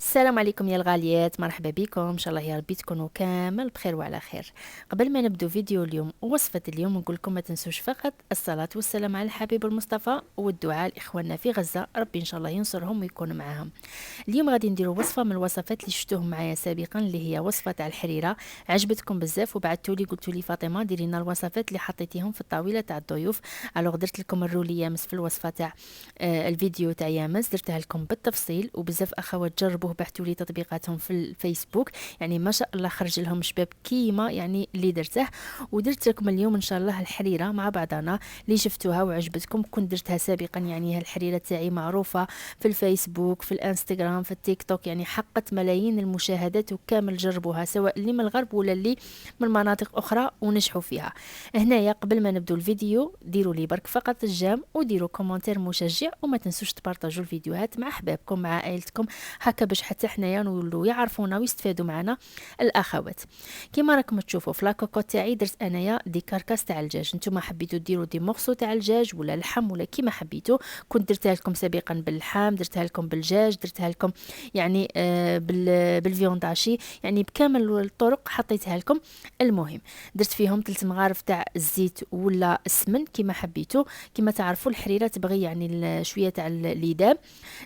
السلام عليكم يا الغاليات، مرحبا بكم. ان شاء الله يا ربي تكونوا كامل بخير وعلى خير. قبل ما نبدو فيديو اليوم ووصفة اليوم نقول لكم ما تنسوش فقط الصلاة والسلام على الحبيب المصطفى والدعاء لاخواننا في غزة، ربي ان شاء الله ينصرهم ويكون معاهم. اليوم غادي نديروا وصفة من الوصفات اللي شفتوهم معايا سابقا، اللي هي وصفة تاع الحريرة. عجبتكم بزاف وبعثتوا لي قلتوا لي فاطمة ديري لنا الوصفات اللي حطيتيهم في الطاولة تاع الضيوف. الوغ درت لكم الرولي يامس في الوصفة تاع الفيديو تاع يامس، درتها لكم بالتفصيل وبزاف اخوات جربوه بعثوا لي تطبيقاتهم في الفيسبوك. يعني ما شاء الله خرج لهم شباب كيما يعني اللي درته. ودرت لكم اليوم ان شاء الله الحريره مع بعضنا اللي شفتوها وعجبتكم. كنت درتها سابقا، يعني الحريره تاعي معروفه في الفيسبوك في الانستغرام في التيك توك، يعني حققت ملايين المشاهدات وكامل جربوها سواء اللي من الغرب ولا اللي من مناطق اخرى ونجحوا فيها. هنايا قبل ما نبدو الفيديو ديروا لي برك فقط الجام وديروا كومنتير مشجع، وما تنسوش تبارطاجوا الفيديوهات مع احبابكم مع عائلتكم، هكا باش حتى حنايا نولوا يعرفونا ويستفادوا معنا الاخوات. كيما راكم تشوفوا في لاكوكو تاعي درت انايا دي كاركاس تاع الدجاج. نتوما حبيتوا ديروا دي مورسو تاع الدجاج ولا لحم ولا كيما حبيتوا. كنت درتها لكم سابقا باللحم، درتها لكم بالدجاج، درتها لكم يعني بالفيونداشي، يعني بكامل الطرق حطيتها لكم. المهم درت فيهم 3 مغارف تاع الزيت ولا السمن كيما حبيتوا. كيما تعرفوا الحريره تبغي يعني شويه تاع الليدام.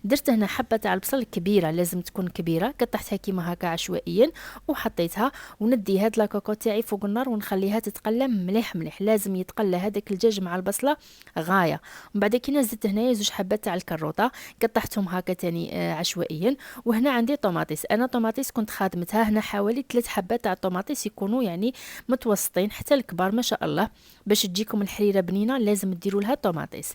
درت هنا حبه تاع البصل كبيره، لازم تكون كبيره، قطعتها كيما هكا عشوائيا وحطيتها. وندي هاد لاكوكو تاعي فوق النار ونخليها تتقلى مليح مليح، لازم يتقلى هذاك الدجاج مع البصله غايه. ومن بعد كي نزلت هنايا 2 حبات تاع الكروطه قطعتهم هكا تاني عشوائيا. وهنا عندي طوماطيس، انا طوماطيس كنت خادمتها هنا حوالي 3 حبات تاع الطوماطيس، يكونوا يعني متوسطين حتى الكبار ما شاء الله. باش تجيكم الحريره بنينه لازم ديروا لها طوماطيس.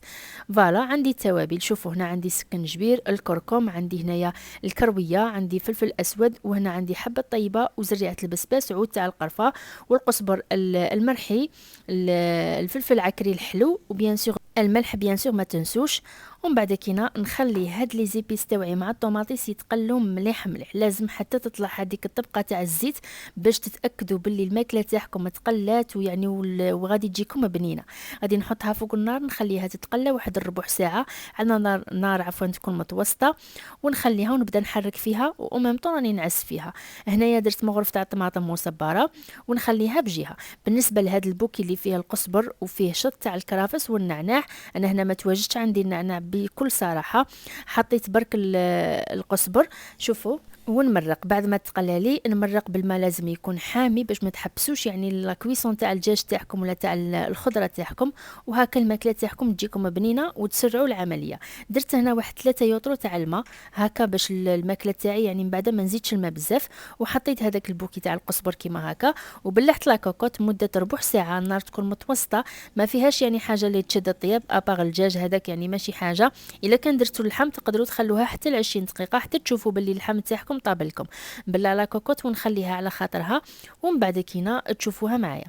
فوالا عندي التوابل، شوفوا هنا عندي سكنجبير، الكركم، عندي هنايا الكرويه، عندي فلفل اسود، وهنا عندي حبه طيبه وزريعه البسباس، عود تاع القرفه والقزبر المرحي، الفلفل العكري الحلو، وبيان سور الملح بيان سور ما تنسوش. ومن بعد كينا نخلي هاد لي زيبيس تاوعي مع الطوماطيس يتقلوا مليح مليح، لازم حتى تطلع هذيك الطبقه تاع الزيت باش تتاكدوا باللي الماكله تاعكم تقلات ويعني وغادي تجيكم بنينه. غادي نحطها فوق النار نخليها تتقلى واحد الربع ساعه على نار عفوا تكون متوسطه، ونخليها ونبدا نحرك فيها وميم طون راني نعس فيها. هنايا درت مغرف تاع الطماطم مصبره ونخليها بجهه. بالنسبه لهذا البوكي اللي فيه القزبر وفيه شط تاع الكرافس والنعناع، انا هنا ما تواجدش عندي النعناع بكل صراحه، حطيت برك القزبر. شوفوا ونمرق بعد ما تقلى لي، نمرق بالماء لازم يكون حامي باش ما تحبسوش يعني الكويسون تاع الدجاج تاعكم ولا تاع الخضره تاعكم، وهكا الماكله تاعكم تجيكم بنينه وتسرعوا العمليه. درت هنا واحد 3 يوطرو تاع الماء هكا باش الماكله تاعي يعني من بعد ما نزيدش الماء بزاف. وحطيت هذاك البوكي تاع القزبر كيما هكا وبلحت لاكوكوت مده ربع ساعه، النار تكون متوسطه، ما فيهاش يعني حاجه اللي تشد الطياب اباغ الدجاج هذاك، يعني ماشي حاجه. الا كان درتوا اللحم تقدروا تخلوها حتى ل 20 دقيقه حتى تشوفوا باللي اللحم تاعكم طاب لكم. نبلع لاكوكوت ونخليها على خاطرها ومن بعد كينا تشوفوها معايا.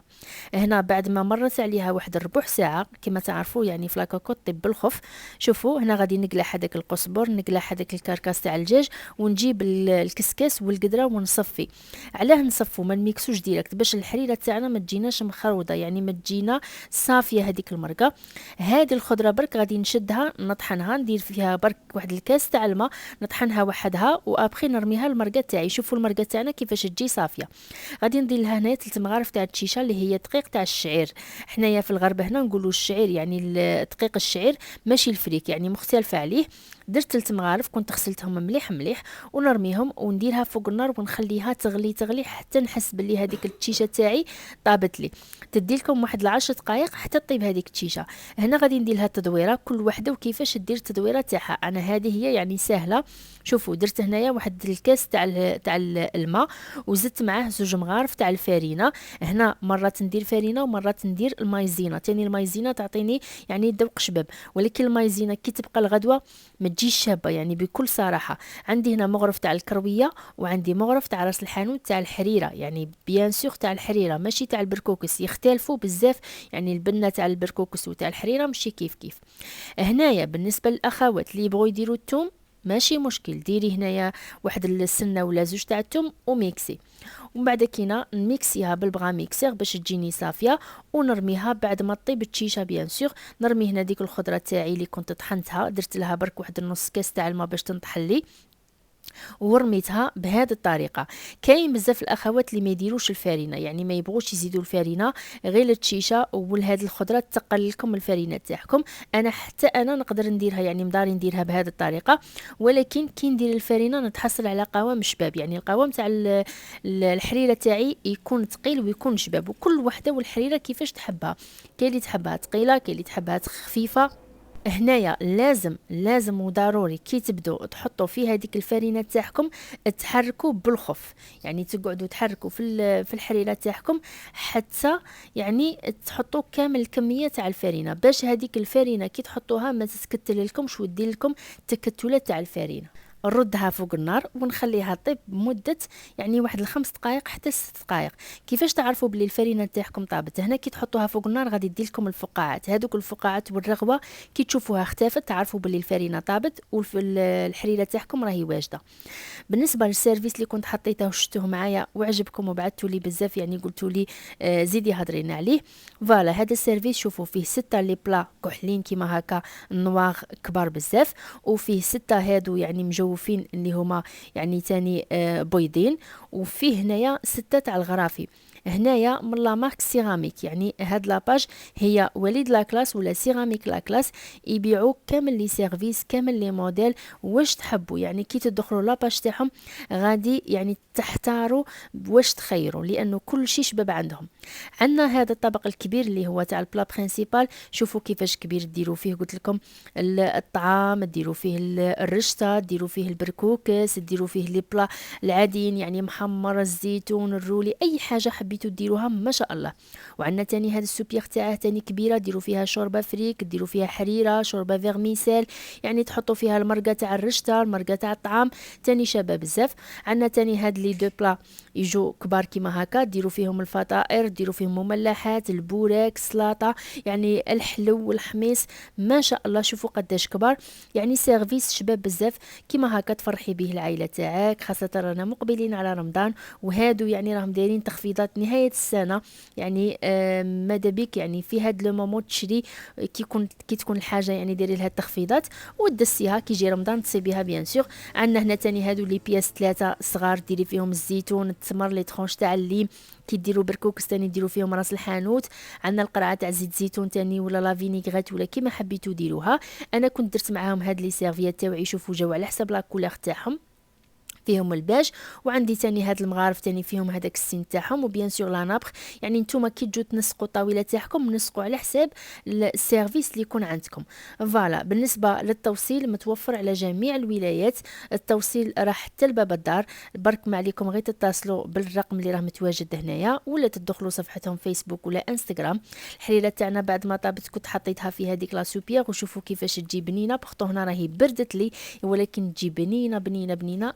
هنا بعد ما مرت عليها واحد ربع ساعه كما تعرفوا يعني في لاكوكوت طيب بالخف. شوفوا هنا غادي نقلع هذاك القزبر، نقلع هذاك الكركاس تاع الدجاج، ونجيب الكسكاس والقدره ونصفي. علاه نصفوا ما نميكسوش ديريكت باش الحريره تاعنا ما تجيناش مخروضه، يعني ما تجينا صافيه هذيك المرقه. هذه الخضره برك غادي نشدها نطحنها، ندير فيها برك واحد الكاس تاع الماء نطحنها وحدها وابخي نرميها المرقه تاعي. شوفوا المرقه تاعنا كيفاش تجي صافيه. غادي ندير لها هنايا 3 مغارف تاع التشيشه اللي هي دقيق تاع الشعير. حنايا في الغرب هنا نقولوا الشعير يعني دقيق الشعير ماشي الفريك، يعني مختلفه عليه. درت 3 مغارف كنت غسلتهم مليح مليح ونرميهم ونديرها فوق النار ونخليها تغلي تغلي حتى نحس باللي هذيك التشيشه تاعي طابت لي. تدي لكم واحد 10 دقائق حتى طيب هذيك التشيشه. هنا غادي ندير لها تدويره، كل وحده وكيفاش دير التدويره تاعها، انا هذه هي يعني سهله. شوفوا درت هنايا واحد الكاس تاع الماء وزدت معاه 2 مغارف تاع الفارينه. هنا مرات ندير فارينه ومرات ندير المايزينا، تاني المايزينا تعطيني يعني ذوق شباب، ولكن المايزينا كي تبقى الغدوه ما تجيش شابه يعني بكل صراحه. عندي هنا مغرف تاع الكرويه وعندي مغرف تاع راس الحانوت تاع الحريره، يعني بيان سور تاع الحريره ماشي تاع البركوكس، يختلفوا بزاف يعني البنه تاع البركوكس وتاع الحريره ماشي كيف كيف. هنايا بالنسبه للاخوات اللي يبغوا يديروا الثوم ماشي مشكل، ديري هنايا واحد السنه ولا 2 تاع الثوم وميكسي. ومن بعد كينا نميكسيها بالبغا ميكسير باش تجيني صافيه، ونرميها بعد ما طيب التشيشه بيان سور. نرمي هنا ديك الخضره تاعي اللي كنت طحنتها، درت لها برك واحد النص كاس تاع الماء باش تنطحلي. ورميتها بهذه الطريقه. كاين بزاف الاخوات اللي ما يديروش الفرينه، يعني ما يبغوش يزيدوا الفرينه، غير التشيشه ولهاد الخضره تقل لكم الفرينه تاعكم. انا حتى انا نقدر نديرها، يعني مداري نديرها بهذه الطريقه، ولكن كي ندير الفرينه نتحصل على قوام شباب، يعني القوام تاع الحريره تاعي يكون ثقيل ويكون شباب، وكل وحده والحريره كيفاش تحبها. كاين اللي تحبها ثقيله، كاين اللي تحبها خفيفه. هنايا لازم وضروري كي تبدو تحطوا في هذيك الفرينه تاعكم تحركوا بالخف، يعني تقعدوا تحركوا في الحريره تاعكم حتى يعني تحطوا كامل الكميه تاع الفرينه، باش هذيك الفرينه كي تحطوها ما تتكتل لكمش ودير لكم تكتلات تاع الفرينه. نردها فوق النار ونخليها طيب بمده يعني واحد الخمس دقائق حتى 6 دقائق. كيفاش تعرفوا بلي الفرينه تاعكم طابت؟ هنا كي تحطوها فوق النار غادي يدير لكم الفقاعات، هذوك الفقاعات والرغوه كي تشوفوها اختفت تعرفوا بلي الفرينه طابت والحريره تاعكم راهي واجده. بالنسبه للسيرفيس اللي كنت حطيته وشفتوه معايا وعجبكم وبعثتوا لي بزاف، يعني قلتوا لي زيدي هضرينا عليه. فوالا هذا السيرفيس شوفوا فيه 6 لي بلا كحلين كيما هكا نواغ كبار بزاف، وفيه 6 هادو يعني مجوفين اللي هما يعني تاني بيضين، وفيه هنايا 6 تاع الغرافي. هنايا من لا مارك سيراميك، يعني هاد لاباج هي وليد لا كلاس ولا سيراميك لا كلاس، يبيعوا كامل لي سيرفيس كامل لي موديل واش تحبوا. يعني كي تدخلوا لاباج تاعهم غادي يعني تحتاروا واش تخيروا، لانه كل شيء شباب عندهم. عندنا هذا الطبق الكبير اللي هو تاع البلا برينسيبال، شوفوا كيفاش كبير، ديروا فيه قلت لكم الطعام، ديروا فيه الرشته، ديروا فيه البركوكس، ديروا فيه لي بلا العاديين يعني محمر، الزيتون، الرولي، اي حاجه حبيتوا ديروها ما شاء الله. وعندنا تاني هذا السوبيغ تاعه تاني كبيره، ديروا فيها شوربه فريك، ديروا فيها حريره، شوربه فيرميسيل، يعني تحطوا فيها المرقه تاع الرشته، المرقه تاع الطعام، تاني شابه بزاف. عندنا تاني هاد لي دو بلا يجوا كبار كيما هكا، ديروا فيهم الفطائر، ديروا فيهم مملحات، البوراك، السلطه، يعني الحلو والحميص، ما شاء الله شوفوا قداش كبار. يعني سيرفيس شباب بزاف كيما هكا تفرحي به العائله تاعك، خاصه رانا مقبلين على رمضان، وهادو يعني راهم دايرين تخفيضات نهايه السنه. يعني ماذا بك يعني في هاد لو مومون تشري كي تكون الحاجه يعني ديري لها التخفيضات ودسيها كي يجي رمضان تصيبيها بيان سور. عندنا هنا تاني هادو لي بياس 3 صغار، ديري فيهم الزيتون، التمر، لي ترونش تاع الليم، كي ديروا بركوكس تاني ديروا فيهم راس الحانوت. عندنا القرعه تاع زيت زيتون تاني ولا لا فينيغريت ولا كيما حبيتو ديروها. انا كنت درت معاهم هاد لي سيرفيات تاوعي، شوفوا جاو على حسب لا كولور تاعهم، فيهم الباج. وعندي تاني هاد المغارف تاني فيهم هذاك السين تاعهم، وبيان سور لا نابخ. يعني نتوما كي تجوا تنسقوا الطاوله تاعكم نسقوا على حساب السيرفيس اللي يكون عندكم. فوالا بالنسبه للتوصيل متوفر على جميع الولايات، التوصيل راح حتى لباب الدار، برك ما عليكم غير تتصلوا بالرقم اللي راه متواجد هنايا، ولا تدخلوا صفحتهم فيسبوك ولا انستغرام. الحليله تاعنا بعد ما طابت كنت حطيتها في هذيك لا سوبيير، وشوفوا كيفاش تجي بنينه، بورتو هنا راهي بردت لي ولكن تجي بنينه بنينه بنينه.